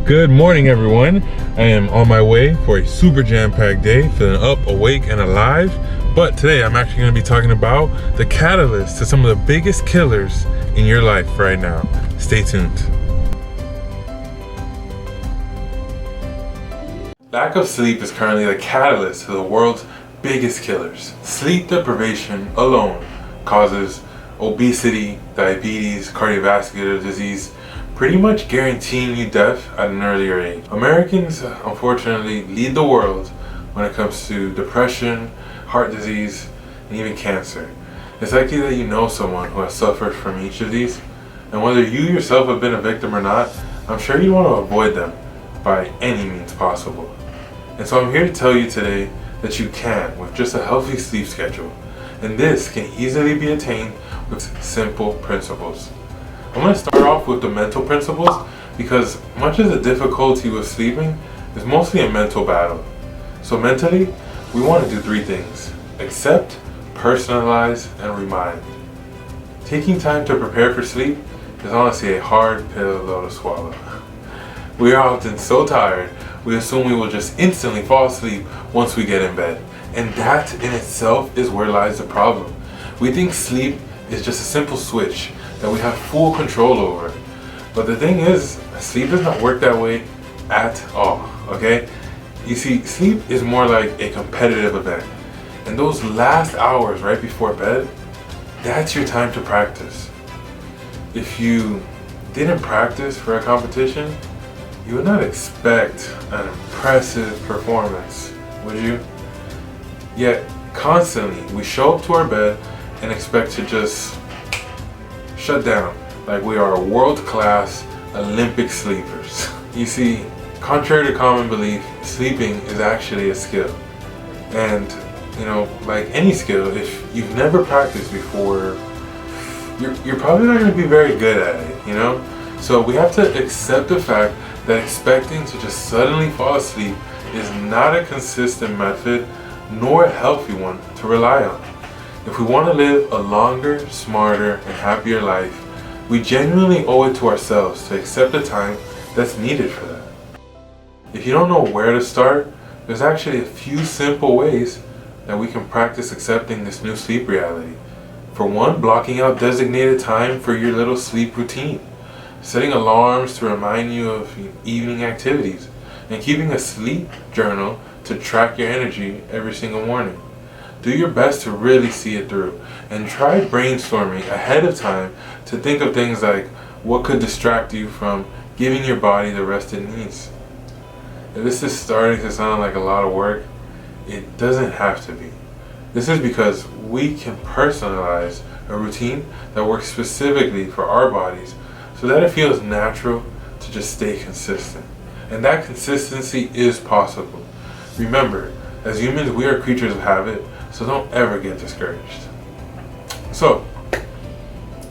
Good morning, everyone. I am on my way for a super jam-packed day, feeling up, awake, and alive. But today I'm actually going to be talking about the catalyst to some of the biggest killers in your life right now. Stay tuned. Lack of sleep is currently the catalyst to the world's biggest killers. Sleep deprivation alone causes obesity, diabetes, cardiovascular disease, pretty much guaranteeing you death at an earlier age. Americans, unfortunately, lead the world when it comes to depression, heart disease, and even cancer. It's likely that you know someone who has suffered from each of these, and whether you yourself have been a victim or not, I'm sure you want to avoid them by any means possible. And so I'm here to tell you today that you can with just a healthy sleep schedule, and this can easily be attained with simple principles. I'm going to start off with the mental principles because much of the difficulty with sleeping is mostly a mental battle. So mentally, we want to do three things: accept, personalize, and remind. Taking time to prepare for sleep is honestly a hard pill though to swallow. We are often so tired, we assume we will just instantly fall asleep once we get in bed. And that in itself is where lies the problem. We think sleep is just a simple switch that we have full control over. But the thing is, sleep does not work that way at all, okay? You see, sleep is more like a competitive event. And those last hours right before bed, that's your time to practice. If you didn't practice for a competition, you would not expect an impressive performance, would you? Yet, constantly, we show up to our bed and expect to just shut down like we are world-class Olympic sleepers. You see, contrary to common belief, sleeping is actually a skill. And, like any skill, if you've never practiced before, you're probably not going to be very good at it, So we have to accept the fact that expecting to just suddenly fall asleep is not a consistent method, nor a healthy one to rely on. If we want to live a longer, smarter, and happier life, we genuinely owe it to ourselves to accept the time that's needed for that. If you don't know where to start, there's actually a few simple ways that we can practice accepting this new sleep reality. For one, blocking out designated time for your little sleep routine, setting alarms to remind you of evening activities, and keeping a sleep journal to track your energy every single morning. Do your best to really see it through, and try brainstorming ahead of time to think of things like what could distract you from giving your body the rest it needs. If this is starting to sound like a lot of work, it doesn't have to be. This is because we can personalize a routine that works specifically for our bodies so that it feels natural to just stay consistent. And that consistency is possible. Remember, as humans, we are creatures of habit, so don't ever get discouraged. So,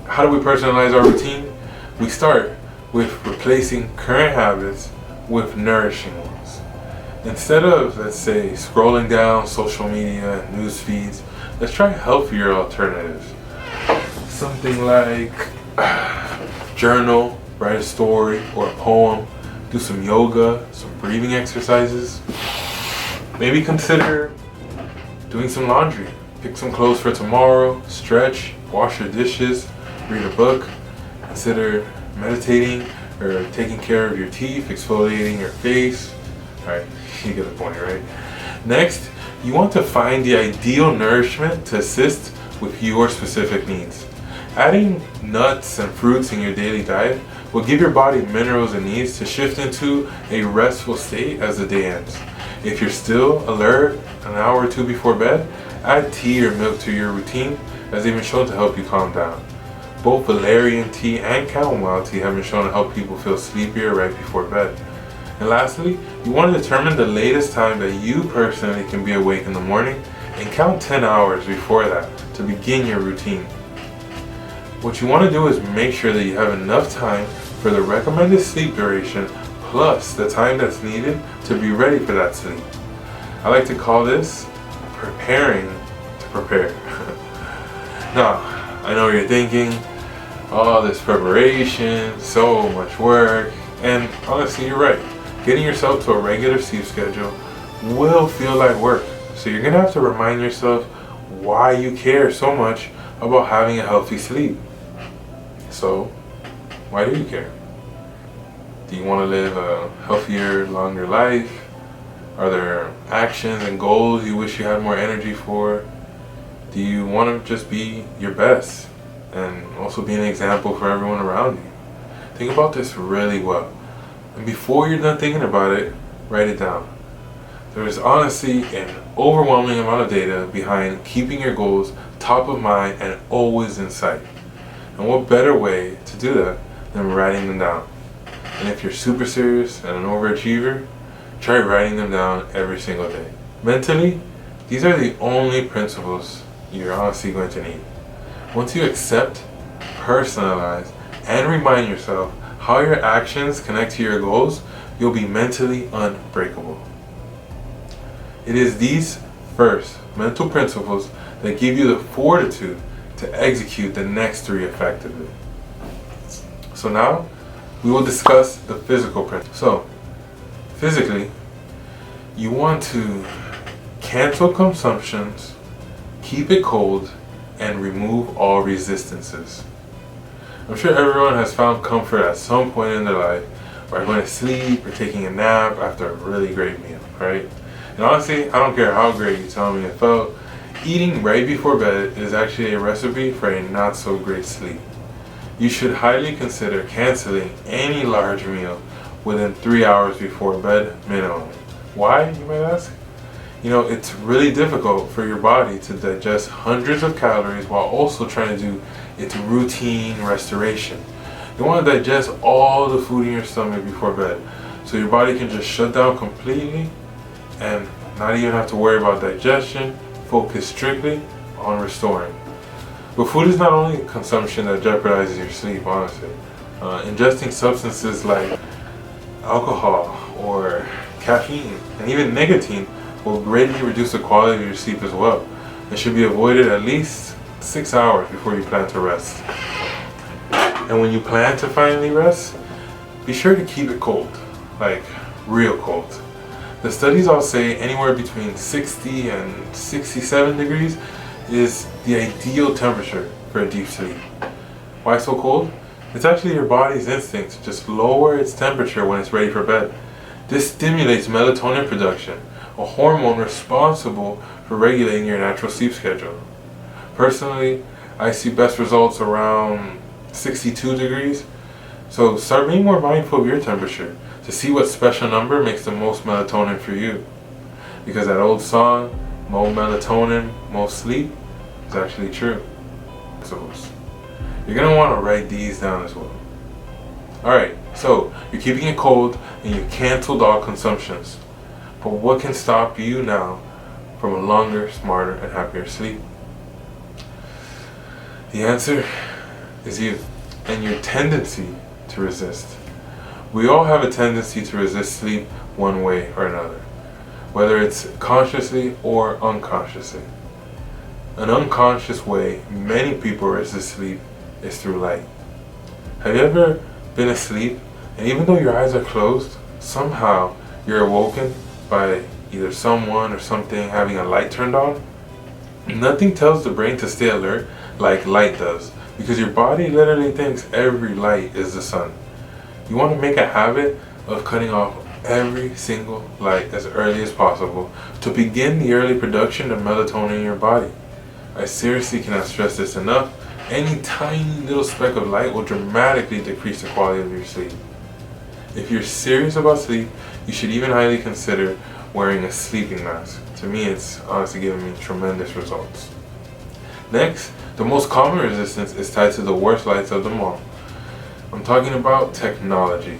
how do we personalize our routine? We start with replacing current habits with nourishing ones. Instead of, let's say, scrolling down social media and news feeds, let's try healthier alternatives. Something like journal, write a story or a poem, do some yoga, some breathing exercises. Maybe consider doing some laundry, pick some clothes for tomorrow, stretch, wash your dishes, read a book, consider meditating or taking care of your teeth, exfoliating your face. Alright, you get the point, right? Next, you want to find the ideal nourishment to assist with your specific needs. Adding nuts and fruits in your daily diet will give your body minerals it needs to shift into a restful state as the day ends. If you're still alert an hour or two before bed, add tea or milk to your routine, as they've been shown to help you calm down. Both valerian tea and chamomile tea have been shown to help people feel sleepier right before bed. And lastly, you want to determine the latest time that you personally can be awake in the morning and count 10 hours before that to begin your routine. What you want to do is make sure that you have enough time for the recommended sleep duration plus the time that's needed to be ready for that sleep. I like to call this preparing to prepare. Now, I know what you're thinking, all this preparation, so much work, And honestly, you're right. Getting yourself to a regular sleep schedule will feel like work. So you're gonna have to remind yourself why you care so much about having a healthy sleep. So, why do you care? Do you want to live a healthier, longer life? Are there actions and goals you wish you had more energy for? Do you want to just be your best and also be an example for everyone around you? Think about this really well. And before you're done thinking about it, write it down. There is honestly an overwhelming amount of data behind keeping your goals top of mind and always in sight. And what better way to do that than writing them down? And if you're super serious and an overachiever, try writing them down every single day. Mentally, these are the only principles you're honestly going to need. Once you accept, personalize, and remind yourself how your actions connect to your goals, you'll be mentally unbreakable. It is these first mental principles that give you the fortitude to execute the next three effectively. So now, we will discuss the physical principles. So, physically, you want to cancel consumptions, keep it cold, and remove all resistances. I'm sure everyone has found comfort at some point in their life by going to sleep or taking a nap after a really great meal, right? And honestly, I don't care how great you tell me it felt, eating right before bed is actually a recipe for a not so great sleep. You should highly consider canceling any large meal within 3 hours before bed minimum. Why, you might ask? You know, it's really difficult for your body to digest hundreds of calories while also trying to do its routine restoration. You want to digest all the food in your stomach before bed so your body can just shut down completely and not even have to worry about digestion, focus strictly on restoring. But food is not only consumption that jeopardizes your sleep, honestly. Ingesting substances like alcohol or caffeine and even nicotine will greatly reduce the quality of your sleep as well. It should be avoided at least 6 hours before you plan to rest. And when you plan to finally rest, be sure to keep it cold, like real cold. The studies all say anywhere between 60 and 67 degrees is the ideal temperature for a deep sleep. Why so cold? It's actually your body's instinct to just lower its temperature when it's ready for bed. This stimulates melatonin production, a hormone responsible for regulating your natural sleep schedule. Personally, I see best results around 62 degrees, so start being more mindful of your temperature to see what special number makes the most melatonin for you. Because that old song, more melatonin, more sleep, is actually true. So you're going to want to write these down as well. Alright, so you're keeping it cold and you canceled all consumptions. But what can stop you now from a longer, smarter, and happier sleep? The answer is you and your tendency to resist. We all have a tendency to resist sleep one way or another, whether it's consciously or unconsciously. An unconscious way many people resist sleep is through light. Have you ever been asleep and even though your eyes are closed, somehow you're awoken by either someone or something having a light turned on? Nothing tells the brain to stay alert like light does, because your body literally thinks every light is the sun. You want to make a habit of cutting off every single light as early as possible to begin the early production of melatonin in your body. I seriously cannot stress this enough. Any tiny little speck of light will dramatically decrease the quality of your sleep. If you're serious about sleep, you should even highly consider wearing a sleeping mask. To me, it's honestly given me tremendous results. Next, the most common resistance is tied to the worst lights of them all. I'm talking about technology.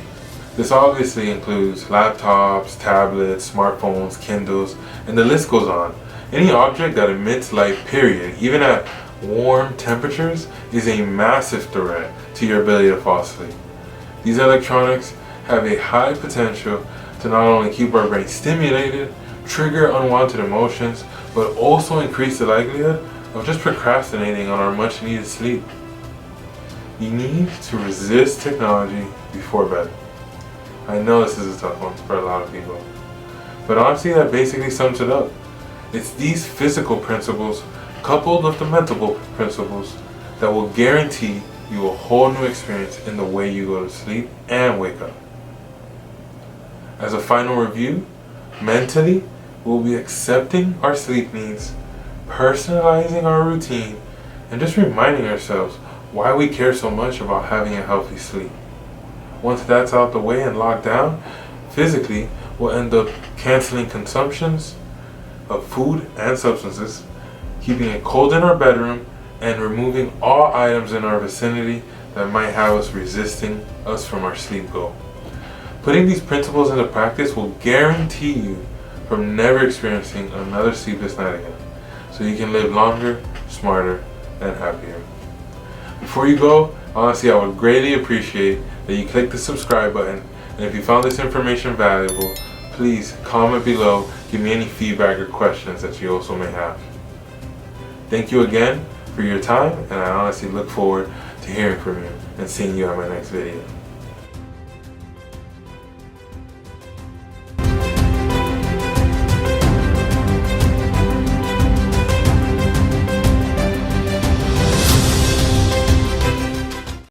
This obviously includes laptops, tablets, smartphones, Kindles, and the list goes on. Any object that emits light, period, even at warm temperatures, is a massive threat to your ability to fall asleep. These electronics have a high potential to not only keep our brain stimulated, trigger unwanted emotions, but also increase the likelihood of just procrastinating on our much needed sleep. You need to resist technology before bed. I know this is a tough one for a lot of people. But honestly, that basically sums it up. It's these physical principles coupled with the mental principles that will guarantee you a whole new experience in the way you go to sleep and wake up. As a final review, mentally, we'll be accepting our sleep needs, personalizing our routine, and just reminding ourselves why we care so much about having a healthy sleep. Once that's out the way and locked down, physically, we'll end up canceling consumptions of food and substances, keeping it cold in our bedroom, and removing all items in our vicinity that might have us resisting us from our sleep goal. Putting these principles into practice will guarantee you from never experiencing another sleepless night again, so you can live longer, smarter, and happier. Before you go, honestly, I would greatly appreciate that you click the subscribe button, and if you found this information valuable, please comment below, give me any feedback or questions that you also may have. Thank you again for your time, and I honestly look forward to hearing from you and seeing you on my next video.